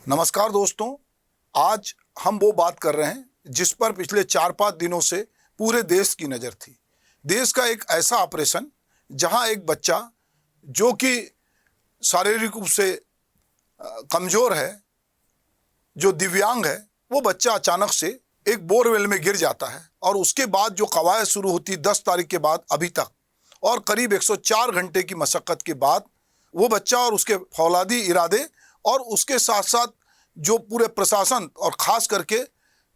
नमस्कार दोस्तों, आज हम वो बात कर रहे हैं जिस पर पिछले 4-5 दिनों से पूरे देश की नज़र थी। देश का एक ऐसा ऑपरेशन जहां एक बच्चा जो कि शारीरिक रूप से कमज़ोर है, जो दिव्यांग है, वो बच्चा अचानक से एक बोरवेल में गिर जाता है और उसके बाद जो कवायद शुरू होती 10 तारीख के बाद अभी तक और करीब 104 घंटे की मशक्क़त के बाद वो बच्चा और उसके फौलादी इरादे और उसके साथ साथ जो पूरे प्रशासन और ख़ास करके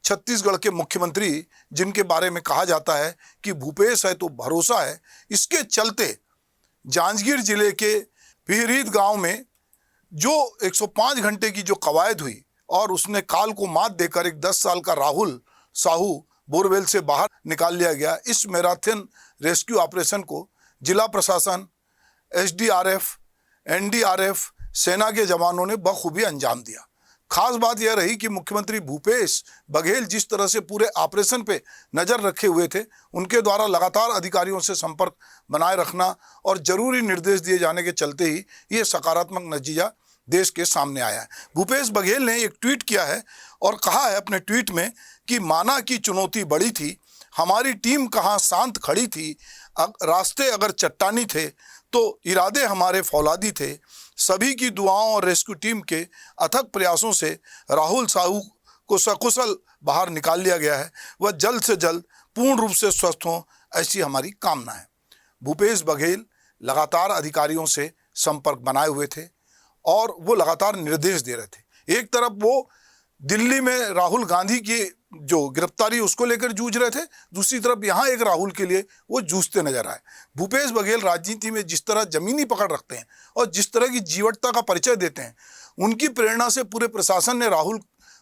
छत्तीसगढ़ के मुख्यमंत्री जिनके बारे में कहा जाता है कि भूपेश है तो भरोसा है, इसके चलते जांजगीर जिले के पिहरीद गांव में जो 105 घंटे की जो कवायद हुई और उसने काल को मात देकर एक 10 साल का राहुल साहू बोरवेल से बाहर निकाल लिया गया। इस मैराथन रेस्क्यू ऑपरेशन को जिला प्रशासन, एसडीआरएफ, एनडीआरएफ, सेना के जवानों ने बखूबी अंजाम दिया। खास बात यह रही कि मुख्यमंत्री भूपेश बघेल जिस तरह से पूरे ऑपरेशन पे नज़र रखे हुए थे, उनके द्वारा लगातार अधिकारियों से संपर्क बनाए रखना और जरूरी निर्देश दिए जाने के चलते ही ये सकारात्मक नतीजा देश के सामने आया है। भूपेश बघेल ने एक ट्वीट किया है और कहा है अपने ट्वीट में कि माना की चुनौती बड़ी थी, हमारी टीम कहाँ शांत खड़ी थी, रास्ते अगर चट्टानी थे तो इरादे हमारे फौलादी थे। सभी की दुआओं और रेस्क्यू टीम के अथक प्रयासों से राहुल साहू को सकुशल बाहर निकाल लिया गया है। वह जल्द से जल्द पूर्ण रूप से स्वस्थ हों, ऐसी हमारी कामना है। भूपेश बघेल लगातार अधिकारियों से संपर्क बनाए हुए थे और वो लगातार निर्देश दे रहे थे। एक तरफ वो दिल्ली में राहुल गांधी की जो गिरफ्तारी उसको लेकर जूझ रहे थे, दूसरी तरफ यहाँ एक राहुल के लिए वो जूझते नजर आए। भूपेश बघेल राजनीति में जिस तरह जमीनी पकड़ रखते हैं और जिस तरह की जीवटता का परिचय देते हैं, उनकी प्रेरणा से पूरे प्रशासन ने राहुल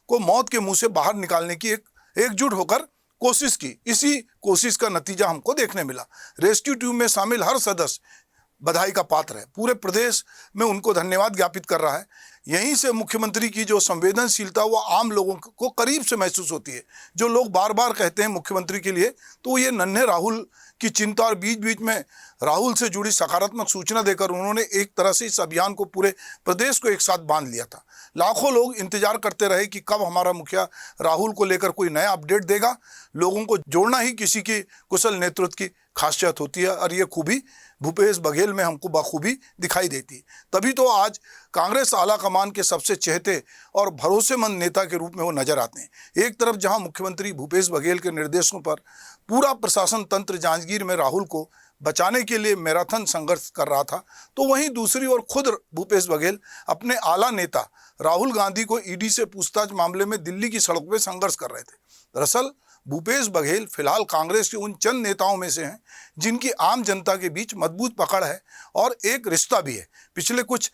को मौत के मुंह से बाहर निकालने की एकजुट होकर कोशिश की। इसी कोशिश का नतीजा हमको देखने मिला। रेस्क्यू टीम में शामिल हर सदस्य बधाई का पात्र है, पूरे प्रदेश में उनको धन्यवाद ज्ञापित कर रहा है। यहीं से मुख्यमंत्री की जो संवेदनशीलता वो आम लोगों को करीब से महसूस होती है। जो लोग बार बार कहते हैं मुख्यमंत्री के लिए, तो ये नन्हे राहुल की चिंता और बीच बीच में राहुल से जुड़ी सकारात्मक सूचना देकर उन्होंने एक तरह से इस अभियान को पूरे प्रदेश को एक साथ बांध लिया था। लाखों लोग इंतजार करते रहे कि कब हमारा मुखिया राहुल को लेकर कोई नया अपडेट देगा। लोगों को जोड़ना ही किसी की कुशल नेतृत्व की खासियत होती है और ये खूबी भूपेश बघेल में हमको बखूबी दिखाई देती है। तभी तो आज कांग्रेस आला कमान के सबसे चहेते और भरोसेमंद नेता के रूप में वो नजर आते हैं। एक तरफ जहां मुख्यमंत्री भूपेश बघेल के निर्देशों पर पूरा प्रशासन तंत्र जांजगीर में राहुल को बचाने के लिए मैराथन संघर्ष कर रहा था, तो वहीं दूसरी ओर खुद भूपेश बघेल अपने आला नेता राहुल गांधी को ईडी से पूछताछ मामले में दिल्ली की सड़क पर संघर्ष कर रहे थे। दरअसल भूपेश बघेल फिलहाल कांग्रेस के उन चंद नेताओं में से हैं जिनकी आम जनता के बीच मजबूत पकड़ है और एक रिश्ता भी है। पिछले कुछ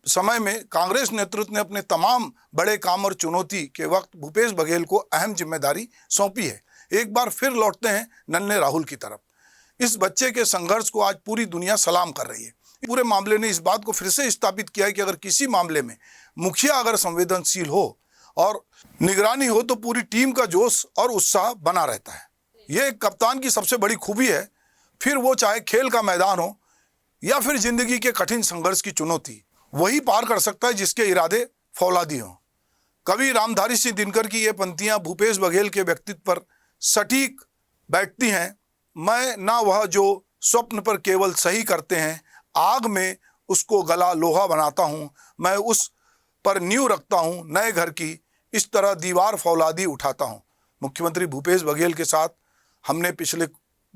समय में कांग्रेस नेतृत्व ने अपने तमाम बड़े काम और चुनौती के वक्त भूपेश बघेल को अहम जिम्मेदारी सौंपी है। एक बार फिर लौटते हैं नन्हे राहुल की तरफ। इस बच्चे के संघर्ष को आज पूरी दुनिया सलाम कर रही है। पूरे मामले ने इस बात को फिर से स्थापित किया है कि अगर किसी मामले में मुखिया अगर संवेदनशील हो और निगरानी हो तो पूरी टीम का जोश और उत्साह बना रहता है। यह एक कप्तान की सबसे बड़ी खूबी है, फिर वो चाहे खेल का मैदान हो या फिर जिंदगी के कठिन संघर्ष की चुनौती, वही पार कर सकता है जिसके इरादे फौलादी हों। कवि रामधारी सिंह दिनकर की ये पंक्तियां भूपेश बघेल के व्यक्तित्व पर सटीक बैठती हैं। मैं ना वह जो स्वप्न पर केवल सही करते हैं, आग में उसको गला लोहा बनाता हूँ, मैं उस पर नींव रखता हूँ नए घर की, इस तरह दीवार फौलादी उठाता हूँ। मुख्यमंत्री भूपेश बघेल के साथ हमने पिछले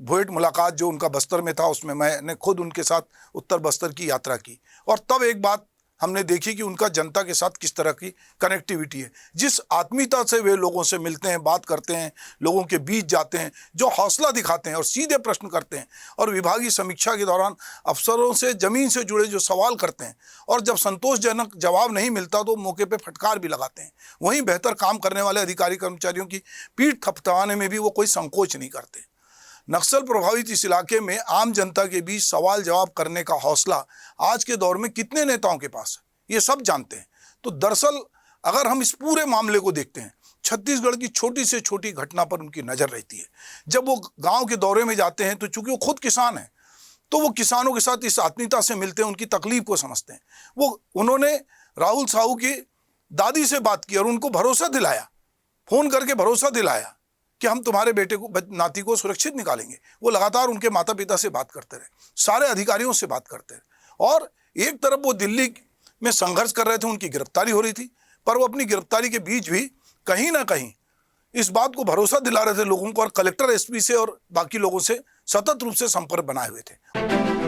भेंट मुलाकात जो उनका बस्तर में था, उसमें मैंने खुद उनके साथ उत्तर बस्तर की यात्रा की और तब एक बात हमने देखी कि उनका जनता के साथ किस तरह की कनेक्टिविटी है। जिस आत्मीयता से वे लोगों से मिलते हैं, बात करते हैं, लोगों के बीच जाते हैं, जो हौसला दिखाते हैं और सीधे प्रश्न करते हैं और विभागीय समीक्षा के दौरान अफसरों से ज़मीन से जुड़े जो सवाल करते हैं और जब संतोषजनक जवाब नहीं मिलता तो मौके पर फटकार भी लगाते हैं। वहीं बेहतर काम करने वाले अधिकारी कर्मचारियों की पीठ थपथपाने में भी वो कोई संकोच नहीं करते। नक्सल प्रभावित इस इलाके में आम जनता के बीच सवाल जवाब करने का हौसला आज के दौर में कितने नेताओं के पास है, ये सब जानते हैं। तो दरअसल अगर हम इस पूरे मामले को देखते हैं, छत्तीसगढ़ की छोटी से छोटी घटना पर उनकी नज़र रहती है। जब वो गांव के दौरे में जाते हैं तो चूंकि वो खुद किसान हैं, तो वो किसानों के साथ इस आत्मीयता से मिलते हैं, उनकी तकलीफ को समझते हैं। उन्होंने राहुल साहू की दादी से बात की और उनको भरोसा दिलाया, फोन करके भरोसा दिलाया कि हम तुम्हारे बेटे को, नाती को सुरक्षित निकालेंगे। वो लगातार उनके माता पिता से बात करते रहे, सारे अधिकारियों से बात करते रहे। और एक तरफ वो दिल्ली में संघर्ष कर रहे थे, उनकी गिरफ्तारी हो रही थी, पर वो अपनी गिरफ्तारी के बीच भी कहीं ना कहीं इस बात को भरोसा दिला रहे थे लोगों को, और कलेक्टर, एसपी से और बाकी लोगों से सतत रूप से संपर्क बनाए हुए थे।